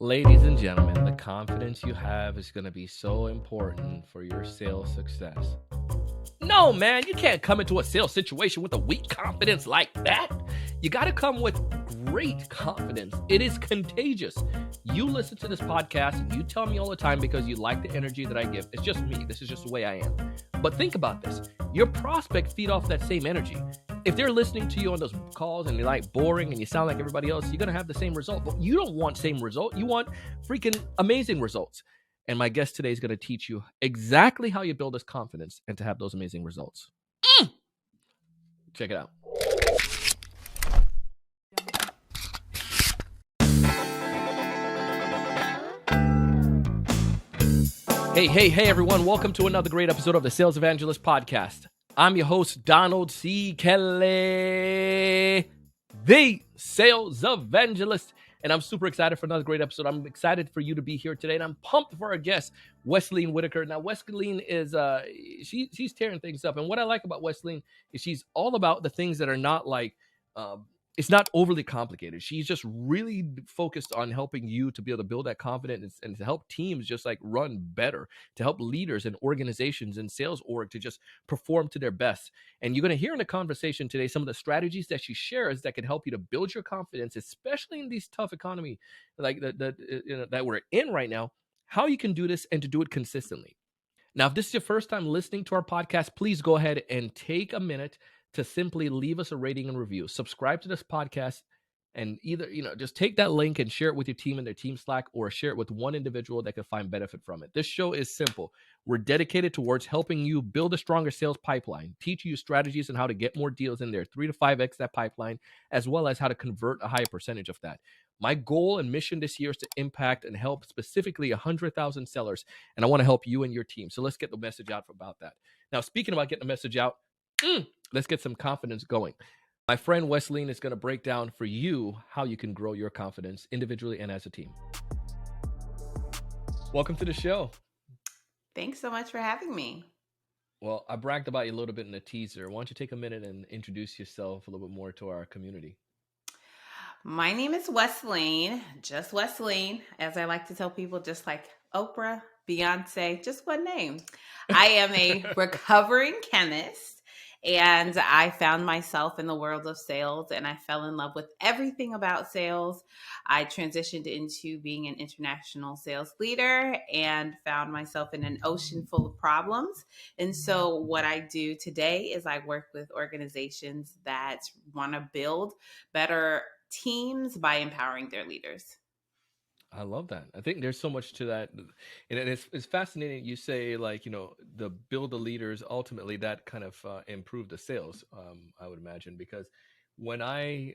Ladies and gentlemen, the confidence you have is going to be so important for your sales success. No, man, you can't come into a sales situation with a weak confidence like that. You got to come with great confidence. It is contagious. You listen to this podcast and you tell me all the time because you like the energy that I give. It's just me. This is just the way I am. But think about this. Your prospect feed off that same energy. If they're listening to you on those calls and you're like boring and you sound like everybody else, you're going to have the same result. But you don't want same result. You want freaking amazing results. And my guest today is going to teach you exactly how you build this confidence and to have those amazing results. Check it out. Hey, everyone. Welcome to another great episode of the Sales Evangelist podcast. I'm your host, Donald C. Kelly, the Sales Evangelist. And I'm super excited for another great episode. I'm excited for you to be here today. And I'm pumped for our guest, Wesleyne Whittaker. Now, Wesleyne is, she's tearing things up. And what I like about Wesleyne is she's all about the things that are not like, it's not overly complicated. She's just really focused on helping you to be able to build that confidence and to help teams just like run better, to help leaders and organizations and sales org to just perform to their best. And you're going to hear in the conversation today some of the strategies that she shares that can help you to build your confidence, especially in these tough economy like that we're in right now, how you can do this and to do it consistently. Now, if this is your first time listening to our podcast, please go ahead and take a minute to simply leave us a rating and review. Subscribe to this podcast and either, just take that link and share it with your team in their team Slack or share it with one individual that can find benefit from it. This show is simple. We're dedicated towards helping you build a stronger sales pipeline, teach you strategies on how to get more deals in there, 3 to 5x that pipeline, as well as how to convert a higher percentage of that. My goal and mission this year is to impact and help specifically 100,000 sellers, and I want to help you and your team. So let's get the message out about that. Now, speaking about getting the message out, let's get some confidence going. My friend Wesleyne is going to break down for you how you can grow your confidence individually and as a team. Welcome to the show. Thanks so much for having me. Well, I bragged about you a little bit in the teaser. Why don't you take a minute and introduce yourself a little bit more to our community? My name is Wesleyne, just Wesleyne, as I like to tell people, just like Oprah, Beyonce, just one name. I am a recovering chemist. And I found myself in the world of sales and I fell in love with everything about sales. I transitioned into being an international sales leader and found myself in an ocean full of problems. And so what I do today is I work with organizations that want to build better teams by empowering their leaders. I love that. I think there's so much to that. And it's fascinating. You say like, the build the leaders, ultimately that kind of improve the sales, I would imagine, because when I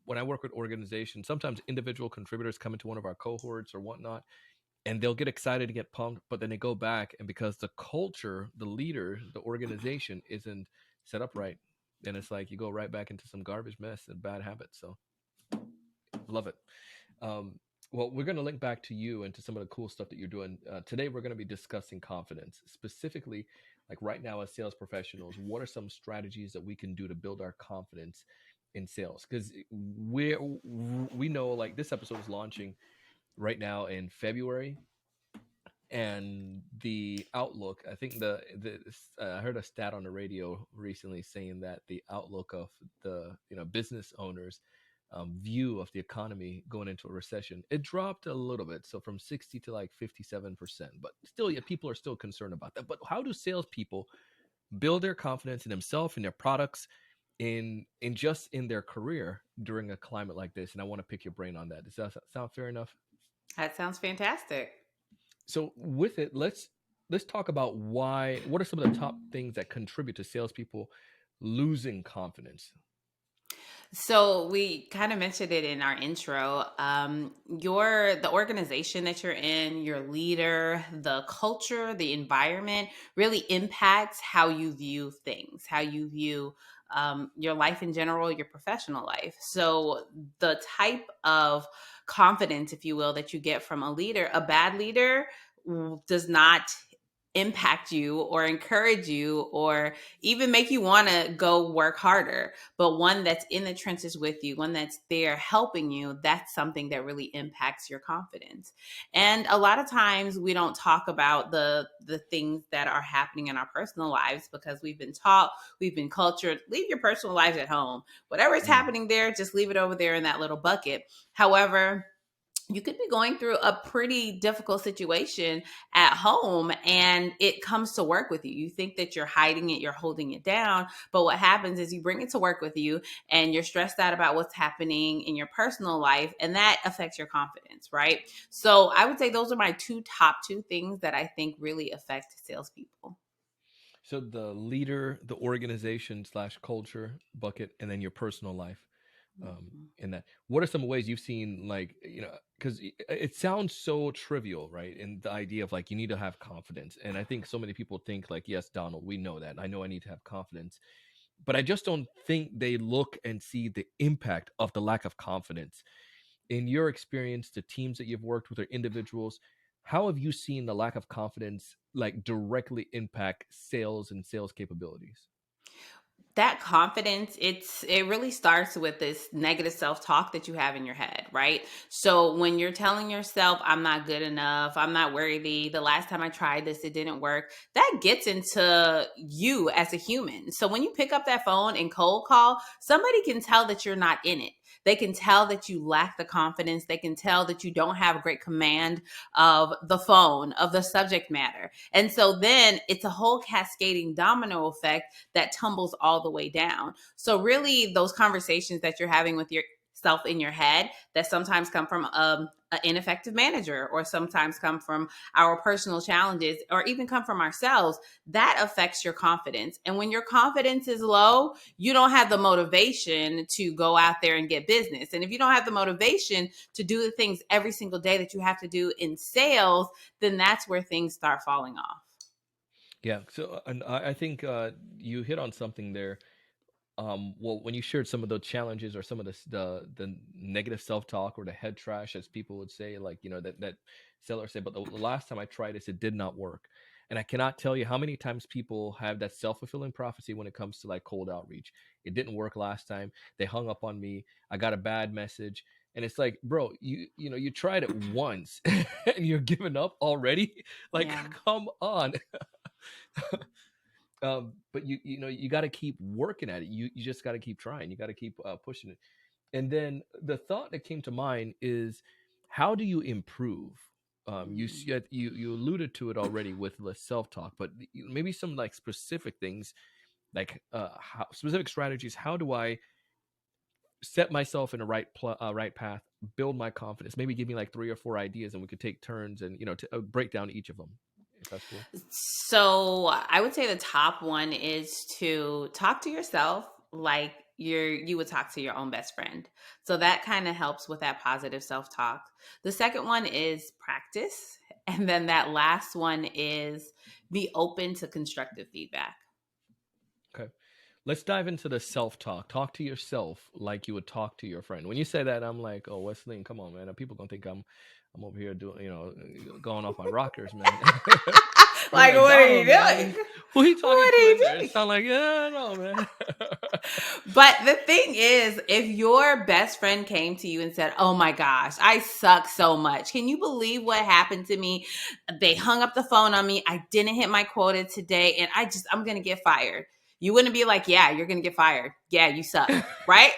work with organizations, sometimes individual contributors come into one of our cohorts or whatnot, and they'll get excited to get pumped, but then they go back and because the culture, the leader, the organization isn't set up right, then it's like you go right back into some garbage mess and bad habits. So love it. Well, we're going to link back to you and to some of the cool stuff that you're doing. Today, we're going to be discussing confidence. Specifically, like right now as sales professionals, what are some strategies that we can do to build our confidence in sales? Because we know like this episode is launching right now in February. And the outlook, I think I heard a stat on the radio recently saying that the outlook of the business owners view of the economy going into a recession, it dropped a little bit. So from 60 to like 57%, but still, people are still concerned about that. But how do salespeople build their confidence in themselves, in their products, in their career during a climate like this? And I want to pick your brain on that. Does that sound fair enough? That sounds fantastic. So with it, let's talk about what are some of the top things that contribute to salespeople losing confidence? So we kind of mentioned it in our intro. The organization that you're in, your leader, the culture, the environment really impacts how you view things, how you view your life in general, your professional life. So the type of confidence, if you will, that you get from a leader, a bad leader does not impact you or encourage you or even make you want to go work harder, but one that's in the trenches with you, one that's there helping you, that's something that really impacts your confidence. And a lot of times we don't talk about the things that are happening in our personal lives because we've been taught, we've been cultured, leave your personal lives at home. Whatever is happening there, just leave it over there in that little bucket. However, you could be going through a pretty difficult situation at home and it comes to work with you. You think that you're hiding it, you're holding it down. But what happens is you bring it to work with you and you're stressed out about what's happening in your personal life, and that affects your confidence, right? So I would say those are my top two things that I think really affect salespeople. So the leader, the organization slash culture bucket, and then your personal life. In that, what are some ways you've seen, like, because it sounds so trivial, right? And the idea of like you need to have confidence, and I think so many people think like, yes, Donald, we know that. I know I need to have confidence, but I just don't think they look and see the impact of the lack of confidence. In your experience, the teams that you've worked with or individuals, how have you seen the lack of confidence like directly impact sales and sales capabilities? That confidence, it really starts with this negative self-talk that you have in your head, right? So when you're telling yourself, I'm not good enough, I'm not worthy, the last time I tried this, it didn't work, that gets into you as a human. So when you pick up that phone and cold call, somebody can tell that you're not in it. They can tell that you lack the confidence. They can tell that you don't have a great command of the phone, of the subject matter. And so then it's a whole cascading domino effect that tumbles all the way down. So really those conversations that you're having with yourself in your head that sometimes come from an ineffective manager or sometimes come from our personal challenges or even come from ourselves, that affects your confidence. And when your confidence is low, you don't have the motivation to go out there and get business. And if you don't have the motivation to do the things every single day that you have to do in sales, then that's where things start falling off. Yeah. So, and I think you hit on something there. Well, when you shared some of the challenges or some of the negative self talk or the head trash, as people would say, like that seller said, but the last time I tried this, it did not work. And I cannot tell you how many times people have that self fulfilling prophecy when it comes to like cold outreach. It didn't work last time. They hung up on me. I got a bad message. And it's like, bro, you tried it once and you're giving up already. Like, Yeah. come on. But you got to keep working at it. You just got to keep trying. You got to keep pushing it. And then the thought that came to mind is, how do you improve? You said you alluded to it already with the self talk, but maybe some like specific things, like specific strategies. How do I set myself in a right path, build my confidence? Maybe give me like 3 or 4 ideas, and we could take turns and to break down each of them, if that's cool. So I would say the top one is to talk to yourself like you would talk to your own best friend. So that kind of helps with that positive self-talk. The second one is practice. And then that last one is be open to constructive feedback. Okay. Let's dive into the self-talk. Talk to yourself like you would talk to your friend. When you say that, I'm like, oh, Wesleyne, come on, man. People gonna think I'm over here doing, going off my rockers, man. Like, Like, what are you Donald, man, doing? who he talking What are to you in there? It doing? sound like, yeah, no, man. But the thing is, if your best friend came to you and said, oh my gosh, I suck so much. Can you believe what happened to me? They hung up the phone on me. I didn't hit my quota today and I'm going to get fired. You wouldn't be like, yeah, you're going to get fired. Yeah, you suck, right?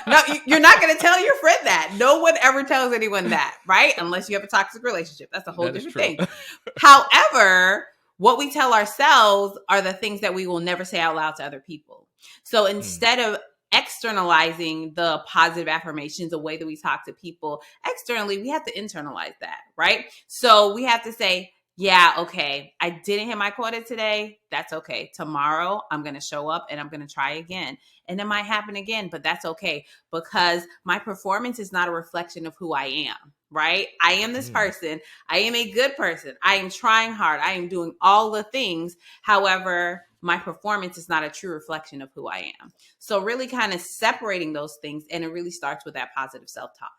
No, you're not going to tell your friend that. No one ever tells anyone that, right? Unless you have a toxic relationship. That's a whole That is different true. thing. However, what we tell ourselves are the things that we will never say out loud to other people. So instead of externalizing the positive affirmations, the way that we talk to people externally, we have to internalize that, right? So we have to say, yeah, okay, I didn't hit my quota today. That's okay. Tomorrow, I'm going to show up and I'm going to try again. And it might happen again, but that's okay because my performance is not a reflection of who I am, right? I am this person. I am a good person. I am trying hard. I am doing all the things. However, my performance is not a true reflection of who I am. So really kind of separating those things, and it really starts with that positive self-talk.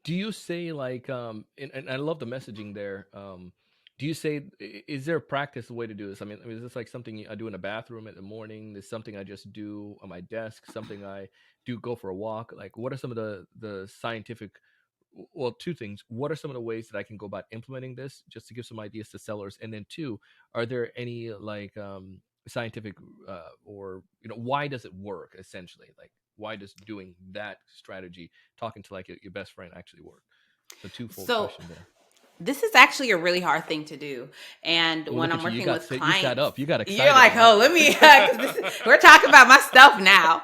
Do you say like and I love the messaging there, Do you say, is there a practice way to do this? I mean, is this like something I do in a bathroom in the morning? Is something I just do on my desk? Something I do go for a walk? Like, what are some of the scientific, well, two things. What are some of the ways that I can go about implementing this, just to give some ideas to sellers? And then two, are there any like scientific or why does it work essentially? Like, why does doing that strategy, talking to like your best friend, actually work? So twofold So question there. this is actually a really hard thing to do. And Oh, when look I'm at you! working with You sat clients, up. You got you're excited like, now. oh, let me, 'cause we're talking about my stuff now.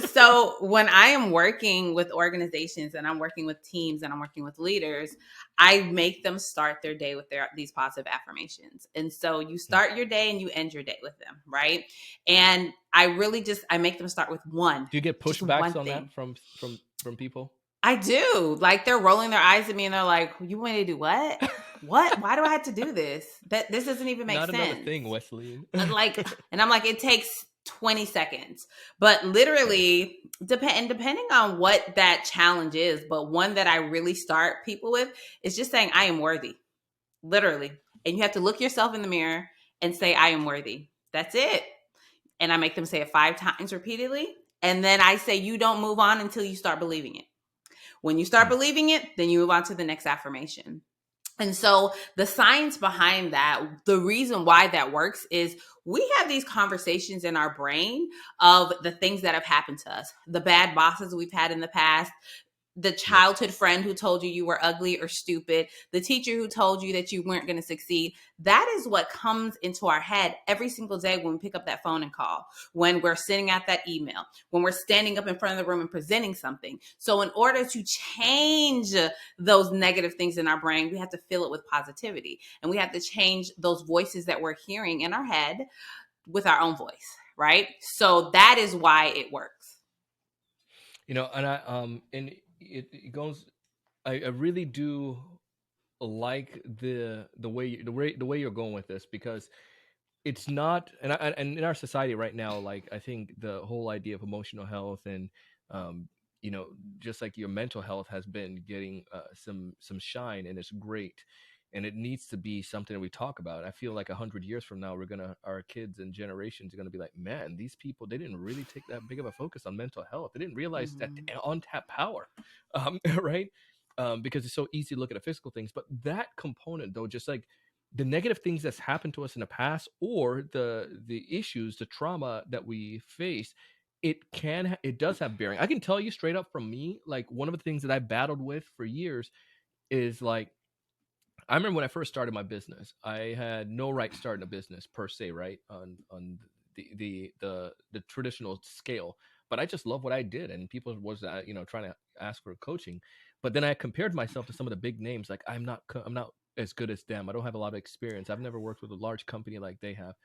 So when I am working with organizations and I'm working with teams and I'm working with leaders, I make them start their day with these positive affirmations. And so you start your day and you end your day with them, right? And I make them start with Do you get just one pushbacks on thing. that from people? I do. Like they're rolling their eyes at me and they're like, "You want me to do what? What? Why do I have to do this? That this doesn't even make Not another sense." thing, Wesleyne. And I'm like, it takes 20 seconds. But Okay. literally, depending on what that challenge is, but one that I really start people with is just saying, "I am worthy." Literally. And you have to look yourself in the mirror and say, "I am worthy." That's it. And I make them say it 5 times repeatedly. And then I say, "You don't move on until you start believing it." When you start Hmm. believing it, then you move on to the next affirmation. And so the science behind that, the reason why that works is we have these conversations in our brain of the things that have happened to us, the bad bosses we've had in the past, the Yep. childhood friend who told you were ugly or stupid, the teacher who told you that you weren't going to succeed. That is what comes into our head every single day when we pick up that phone and call, when we're sending out that email, when we're standing up in front of the room and presenting something. So in order to change those negative things in our brain, we have to fill it with positivity. And we have to change those voices that we're hearing in our head with our own voice, right? So that is why it works. And it goes. I really do like the way you're going with this, because it's not, and in our society right now, like, I think the whole idea of emotional health and um just like your mental health has been getting some shine, and it's great, and it needs to be something that we talk about. I feel like 100 years from now, our kids and generations are gonna be like, man, these people, they didn't really take that big of a focus on mental health. They didn't realize that Mm-hmm. untapped power, right? Because it's so easy to look at the physical things, but that component, though, just like the negative things that's happened to us in the past, or the issues, the trauma that we face, it does have bearing. I can tell you straight up from me, like, one of the things that I battled with for years is, like, I remember when I first started my business, I had no right starting a business per se, right? On the traditional scale. But I just love what I did, and people was trying to ask for coaching. But then I compared myself to some of the big names. Like, I'm not as good as them. I don't have a lot of experience. I've never worked with a large company like they have.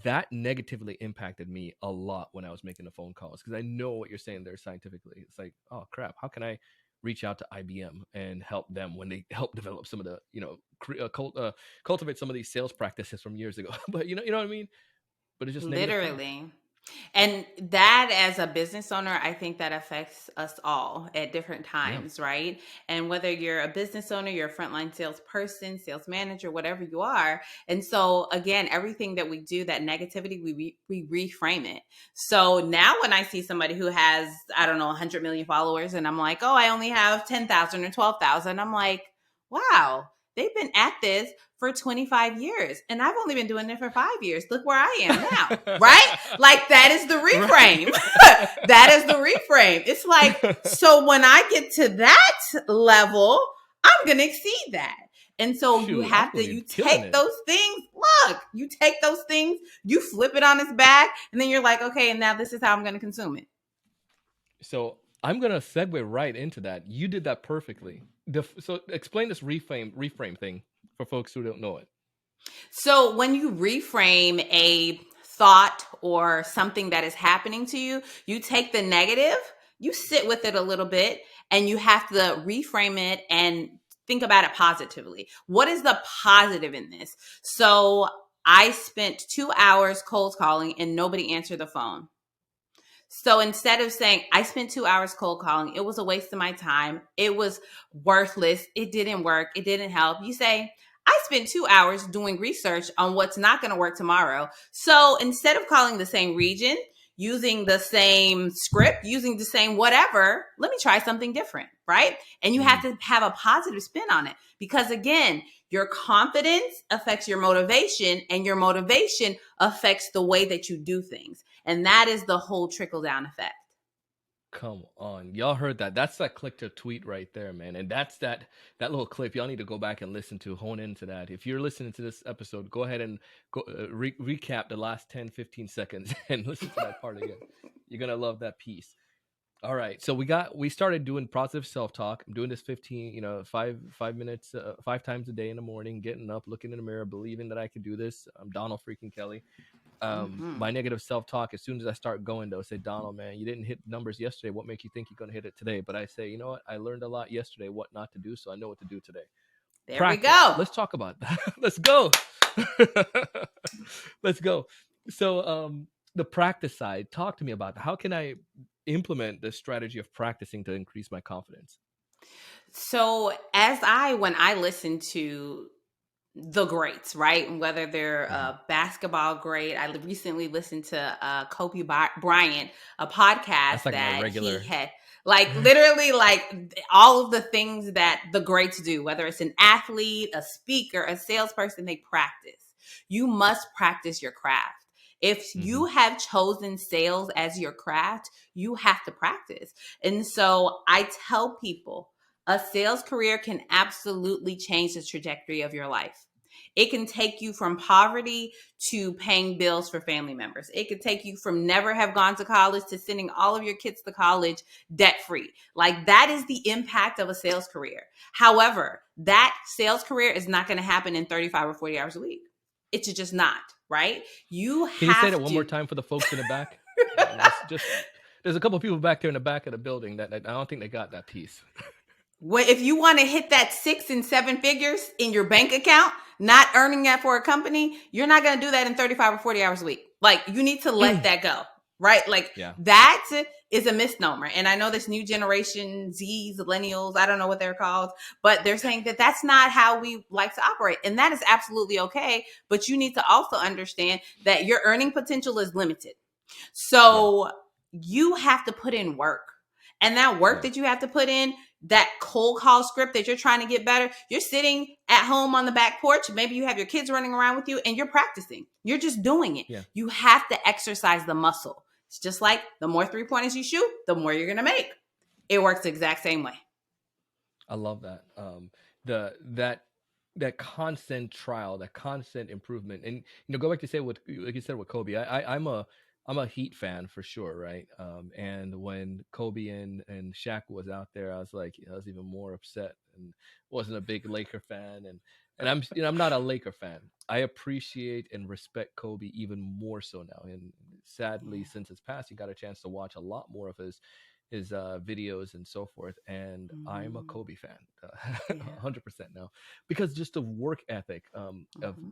That negatively impacted me a lot when I was making the phone calls, because I know what you're saying there scientifically. It's like, oh crap, how can I reach out to IBM and help them when they help develop some of the, cultivate some of these sales practices from years ago. But you know what I mean? But it's just negative thoughts. Literally. And that, as a business owner, I think that affects us all at different Yeah. times, right? And whether you're a business owner, you're a frontline salesperson, sales manager, whatever you are. And so, again, everything that we do, that negativity, we reframe it. So now when I see somebody who has, I don't know, 100 million followers, and I'm like, oh, I only have 10,000 or 12,000, I'm like, wow, they've been at this for 25 years and I've only been doing it for 5 years. Look where I am now, right? Like, that is the reframe. Right. That is the reframe. It's like, so when I get to that level, I'm going to exceed that. And so Shoot, I'm gonna you be killing take it. those things, you take those things, you flip it on its back, and then you're like, okay, and now this is how I'm going to consume it. So I'm gonna segue right into that. You did that perfectly. So explain this reframe thing for folks who don't know it. So when you reframe a thought or something that is happening to you, you take the negative, you sit with it a little bit, and you have to reframe it and think about it positively. What is the positive in this? So I spent 2 hours cold calling and nobody answered the phone. So instead of saying, I spent 2 hours cold calling, it was a waste of my time, it was worthless, it didn't work, it didn't help, you say, I spent 2 hours doing research on what's not going to work tomorrow. So instead of calling the same region, using the same script, using the same whatever, let me try something different, right? And you have to have a positive spin on it because, again, your confidence affects your motivation, and your motivation affects the way that you do things. And that is the whole trickle-down effect. Come on. Y'all heard that. That's that click to tweet right there, man. And that's that little clip y'all need to go back and listen to, hone into that. If you're listening to this episode, go ahead and go recap the last 10, 15 seconds and listen to that part again. You're going to love that piece. All right. So we started doing positive self-talk. I'm doing this 5 minutes, 5 times a day in the morning, getting up, looking in the mirror, believing that I can do this. I'm Donald freaking Kelly. My negative self-talk, as soon as I start going, though, say, Donald, man, you didn't hit numbers yesterday. What makes you think you're going to hit it today? But I say, you know what? I learned a lot yesterday, what not to do. So I know what to do today. There Practice. we go. Let's talk about that. Let's go. Let's go. So the practice side, talk to me about that. How can I implement the strategy of practicing to increase my confidence? So when I listen to the greats, right? Whether they're a basketball great. I recently listened to Kobe Bryant, a podcast like that regular. he had, like literally like all of the things that the greats do, whether it's an athlete, a speaker, a salesperson, they practice. You must practice your craft. If you have chosen sales as your craft, you have to practice. And so I tell people, a sales career can absolutely change the trajectory of your life. It can take you from poverty to paying bills for family members. It could take you from never have gone to college to sending all of your kids to college debt-free. Like, that is the impact of a sales career. However, that sales career is not going to happen in 35 or 40 hours a week. It's just not, right? Can you say that one more time for the folks in the back? There's a couple of people back there in the back of the building that I don't think they got that piece. Well, if you want to hit that 6 and 7 figures in your bank account, not earning that for a company, you're not going to do that in 35 or 40 hours a week. Like, you need to let that go, right? Like, that is a misnomer. And I know this new generation, Z's, millennials, I don't know what they're called, but they're saying that that's not how we like to operate. And that is absolutely okay. But you need to also understand that your earning potential is limited. So you have to put in work. And that work that you have to put in, that cold call script that you're trying to get better, you're sitting at home on the back porch. Maybe you have your kids running around with you and you're practicing. You're just doing it. Yeah. You have to exercise the muscle. It's just like the more 3-pointers you shoot, the more you're going to make. It works the exact same way. I love that. That constant trial, that constant improvement. And, go back to say what, like you said with Kobe, I'm a Heat fan for sure, right? And when Kobe and Shaq was out there, I was even more upset and wasn't a big Laker fan. And I'm not a Laker fan. I appreciate and respect Kobe even more so now. And sadly, since his past, you got a chance to watch a lot more of his videos and so forth. And I'm a Kobe fan, 100% now, because just the work ethic of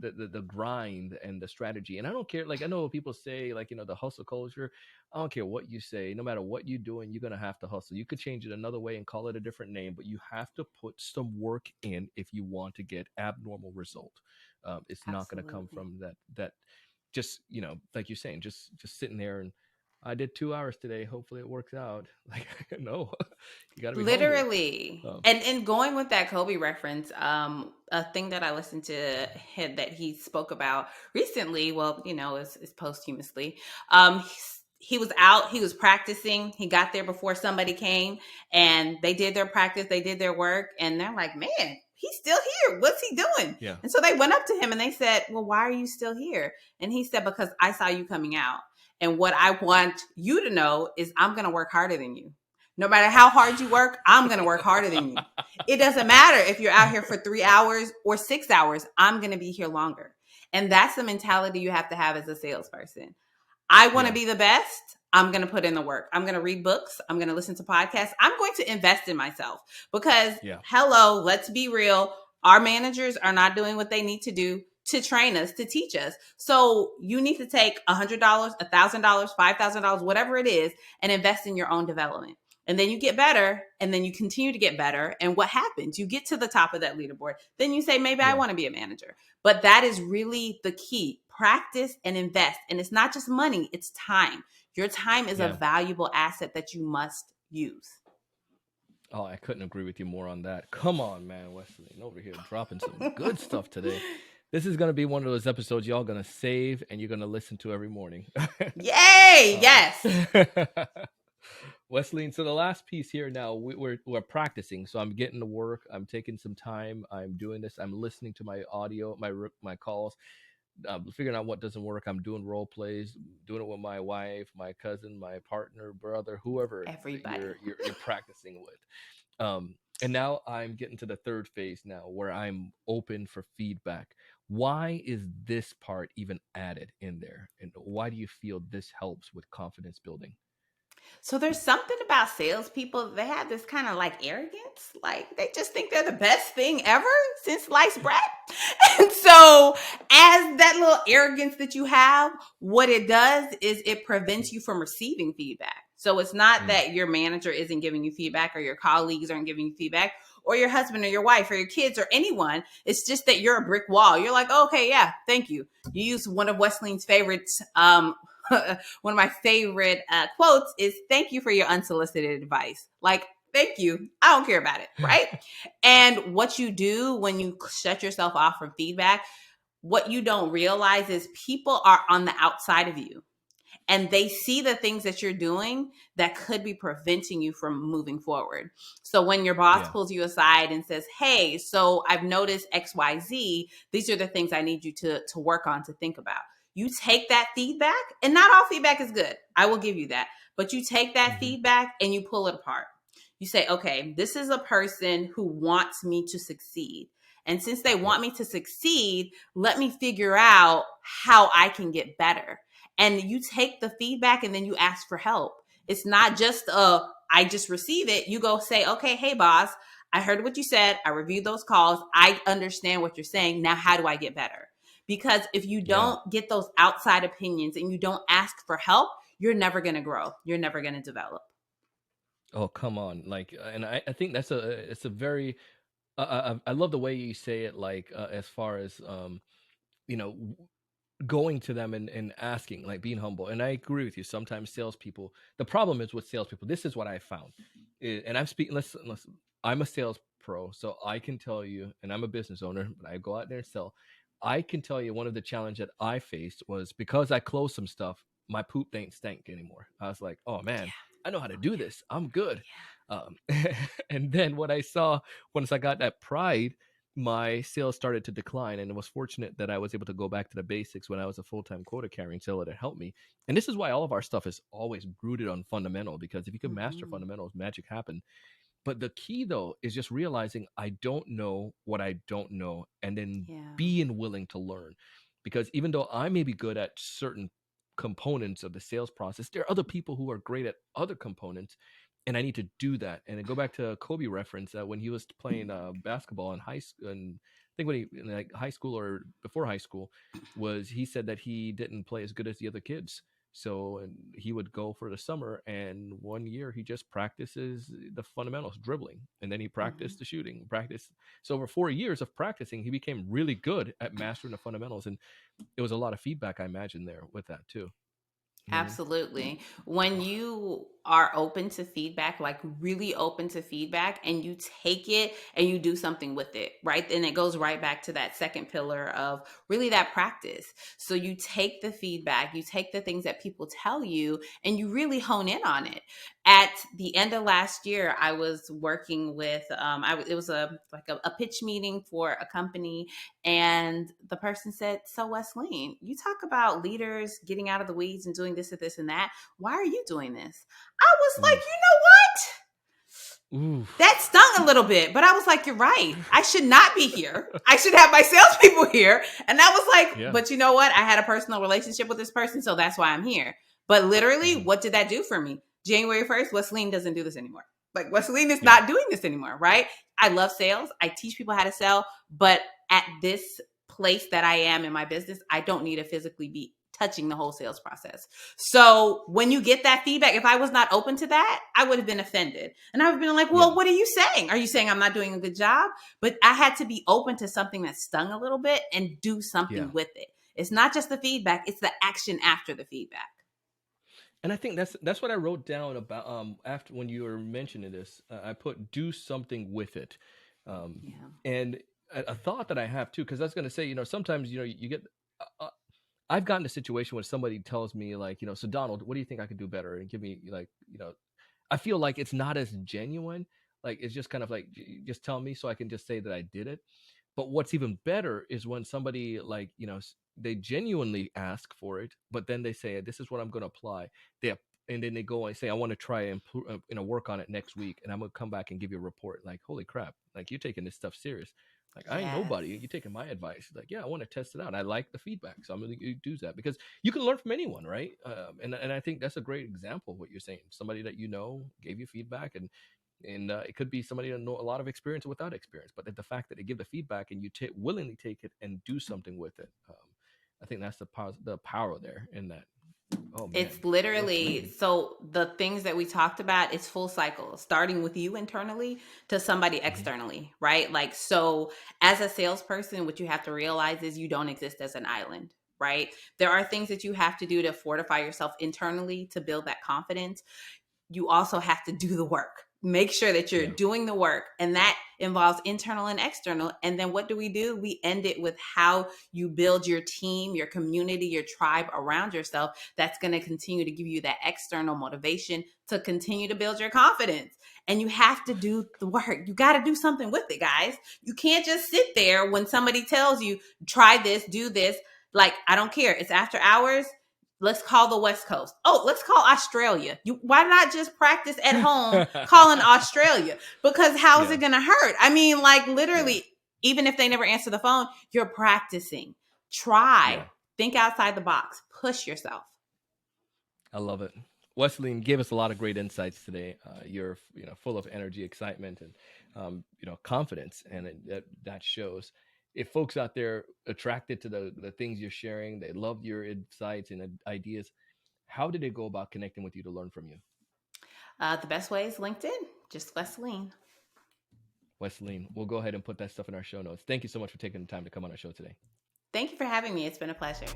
the grind and the strategy. And I don't care, like, I know people say, like, the hustle culture. I don't care what you say, no matter what you're doing, you're going to have to hustle. You could change it another way and call it a different name, but you have to put some work in if you want to get abnormal result. It's not going to come from that just, like you're saying, just sitting there and, I did 2 hours today. Hopefully it works out. Like, no, you got to be literally. And going with that Kobe reference, a thing that I listened to him that he spoke about recently, well, it's posthumously. He was out, he was practicing. He got there before somebody came and they did their practice. They did their work and they're like, man, he's still here. What's he doing? Yeah. And so they went up to him and they said, well, why are you still here? And he said, because I saw you coming out. And what I want you to know is I'm going to work harder than you. No matter how hard you work, I'm going to work harder than you. It doesn't matter if you're out here for 3 hours or 6 hours, I'm going to be here longer. And that's the mentality you have to have as a salesperson. I want to be the best. I'm going to put in the work. I'm going to read books. I'm going to listen to podcasts. I'm going to invest in myself because, hello, let's be real. Our managers are not doing what they need to do to train us, to teach us. So you need to take $100, $1,000, $5,000, whatever it is, and invest in your own development. And then you get better, and then you continue to get better. And what happens? You get to the top of that leaderboard. Then you say, maybe I want to be a manager. But that is really the key. Practice and invest. And it's not just money, it's time. Your time is a valuable asset that you must use. Oh, I couldn't agree with you more on that. Come on, man, Wesleyne, over here dropping some good stuff today. This is going to be one of those episodes y'all going to save and you're going to listen to every morning. Yay! Yes. Wesleyne, so the last piece here now, we're practicing. So I'm getting to work. I'm taking some time. I'm doing this. I'm listening to my audio, my calls. Figuring out what doesn't work. I'm doing role plays, doing it with my wife, my cousin, my partner, brother, whoever you're practicing with. And now I'm getting to the third phase now where I'm open for feedback. Why is this part even added in there? And why do you feel this helps with confidence building? So there's something about salespeople. They have this kind of like arrogance. Like they just think they're the best thing ever since sliced bread. And so as that little arrogance that you have, what it does is it prevents you from receiving feedback. So it's not that your manager isn't giving you feedback or your colleagues aren't giving you feedback or your husband or your wife or your kids or anyone. It's just that you're a brick wall. You're like, oh, okay, yeah, thank you. You use one of Wesleyne's favorites, one of my favorite quotes is, thank you for your unsolicited advice. Like, thank you. I don't care about it. Right. And what you do when you shut yourself off from feedback, what you don't realize is people are on the outside of you and they see the things that you're doing that could be preventing you from moving forward. So when your boss pulls you aside and says, hey, so I've noticed XYZ, these are the things I need you to work on, to think about. You take that feedback, and not all feedback is good. I will give you that. But you take that feedback and you pull it apart. You say, okay, this is a person who wants me to succeed. And since they want me to succeed, let me figure out how I can get better. And you take the feedback and then you ask for help. It's not just I just receive it. You go say, okay, hey, boss, I heard what you said. I reviewed those calls. I understand what you're saying. Now, how do I get better? Because if you don't get those outside opinions and you don't ask for help, you're never going to grow. You're never going to develop. Oh, come on. Like, and I think it's a very, I love the way you say it, like, as far as, going to them and asking, like being humble. And I agree with you. Sometimes salespeople, the problem is with salespeople, this is what I found. And I'm speaking, listen, I'm a sales pro, so I can tell you, and I'm a business owner, but I go out there and sell. I can tell you one of the challenges that I faced was because I closed some stuff, my poop ain't stank anymore. I was like, oh man, I know how to do this. I'm good. And then what I saw, once I got that pride, my sales started to decline. And it was fortunate that I was able to go back to the basics when I was a full-time quota carrying seller to help me. And this is why all of our stuff is always rooted on fundamental, because if you can master fundamentals, magic happen. But the key, though, is just realizing I don't know what I don't know, and then being willing to learn. Because even though I may be good at certain components of the sales process, there are other people who are great at other components, and I need to do that. And I go back to Kobe reference when he was playing basketball in high school, and I think when he in like high school or before high school, he said that he didn't play as good as the other kids. So and he would go for the summer, and 1 year he just practices the fundamentals, dribbling, and then he practiced the shooting, practice. So over 4 years of practicing, he became really good at mastering the fundamentals, and it was a lot of feedback, I imagine, there with that too. Absolutely. When you are open to feedback, like really open to feedback, and you take it and you do something with it, right? Then it goes right back to that second pillar of really that practice. So you take the feedback, you take the things that people tell you, and you really hone in on it. At the end of last year, I was working with, it was a pitch meeting for a company, and the person said, so Wesleyne, you talk about leaders getting out of the weeds and doing this and this and that. Why are you doing this? I was like, you know what? Oof. That stung a little bit, but I was like, you're right. I should not be here. I should have my salespeople here. And I was like, but you know what? I had a personal relationship with this person, so that's why I'm here. But literally, what did that do for me? January 1st, Wesleyne doesn't do this anymore. Like Wesleyne is not doing this anymore, right? I love sales. I teach people how to sell, but at this place that I am in my business, I don't need to physically be touching the whole sales process. So when you get that feedback, if I was not open to that, I would have been offended. And I would have been like, well, what are you saying? Are you saying I'm not doing a good job? But I had to be open to something that stung a little bit and do something with it. It's not just the feedback, it's the action after the feedback. And I think that's what I wrote down about after when you were mentioning this. I put do something with it, and a thought that I have too, because I was going to say, sometimes you get. I've gotten a situation where somebody tells me like, so Donald, what do you think I could do better? And give me like, I feel like it's not as genuine. Like it's just kind of like just tell me so I can just say that I did it. But what's even better is when somebody like, they genuinely ask for it, but then they say, this is what I'm going to apply. And then they go and say, I want to try and work on it next week. And I'm going to come back and give you a report. Like, holy crap. Like you're taking this stuff serious. Like I ain't nobody. You're taking my advice. Like, yeah, I want to test it out. I like the feedback. So I'm going to do that because you can learn from anyone. Right. And I think that's a great example of what you're saying. Somebody that, gave you feedback and it could be somebody that know a lot of experience or without experience, but the fact that they give the feedback and you willingly take it and do something with it, I think that's the power there in that. Oh, man. It's literally, so the things that we talked about, it's full cycle, starting with you internally to somebody externally, right? Like, so as a salesperson, what you have to realize is you don't exist as an island, right? There are things that you have to do to fortify yourself internally to build that confidence. You also have to do the work. Make sure that you're doing the work, and that involves internal and external. And then what do? We end it with how you build your team, your community, your tribe around yourself. That's going to continue to give you that external motivation to continue to build your confidence. And you have to do the work. You got to do something with it, guys. You can't just sit there when somebody tells you, try this, do this. Like, I don't care. It's after hours. Let's call the West Coast. Oh, let's call Australia. Why not just practice at home calling Australia? Because how is it going to hurt? I mean, like literally, even if they never answer the phone, you're practicing. Try. Think outside the box. Push yourself. I love it. Wesleyne gave us a lot of great insights today. You're full of energy, excitement, and confidence, and that shows. If folks out there attracted to the things you're sharing, they love your insights and ideas, how did they go about connecting with you to learn from you? The best way is LinkedIn, just Wesleyne. Wesleyne, we'll go ahead and put that stuff in our show notes. Thank you so much for taking the time to come on our show today. Thank you for having me. It's been a pleasure.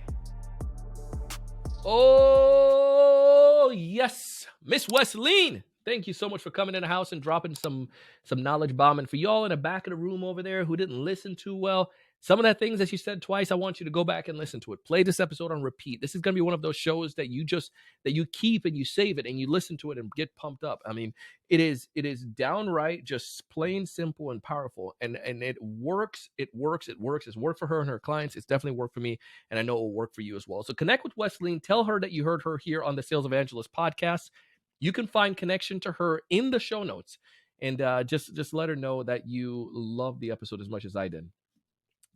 Oh, yes. Miss Wesleyne, thank you so much for coming in the house and dropping some knowledge bombing. For y'all in the back of the room over there who didn't listen too well, some of that things that she said twice, I want you to go back and listen to it. Play this episode on repeat. This is going to be one of those shows that you keep and you save it and you listen to it and get pumped up. I mean, it is downright just plain simple and powerful. And it works. It's worked for her and her clients. It's definitely worked for me. And I know it will work for you as well. So connect with Wesleyne. Tell her that you heard her here on the Sales Evangelist podcast. You can find connection to her in the show notes. And just let her know that you love the episode as much as I did.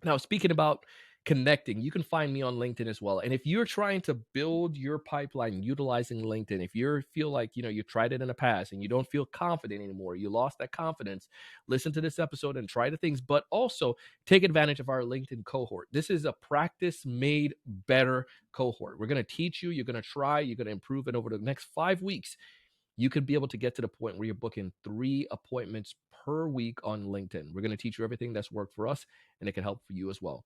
Now, speaking about connecting, you can find me on LinkedIn as well. And if you're trying to build your pipeline utilizing LinkedIn, if you feel like, you tried it in the past and you don't feel confident anymore, you lost that confidence, listen to this episode and try the things, but also take advantage of our LinkedIn cohort. This is a practice made better cohort. We're going to teach you, you're going to try, you're going to improve it over the next 5 weeks. You could be able to get to the point where you're booking 3 appointments per week on LinkedIn. We're going to teach you everything that's worked for us, and it can help for you as well.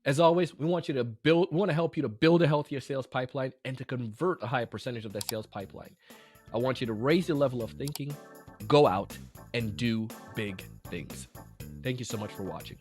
As always, we want to help you to build a healthier sales pipeline and to convert a higher percentage of that sales pipeline. I want you to raise your level of thinking, go out, and do big things. Thank you so much for watching.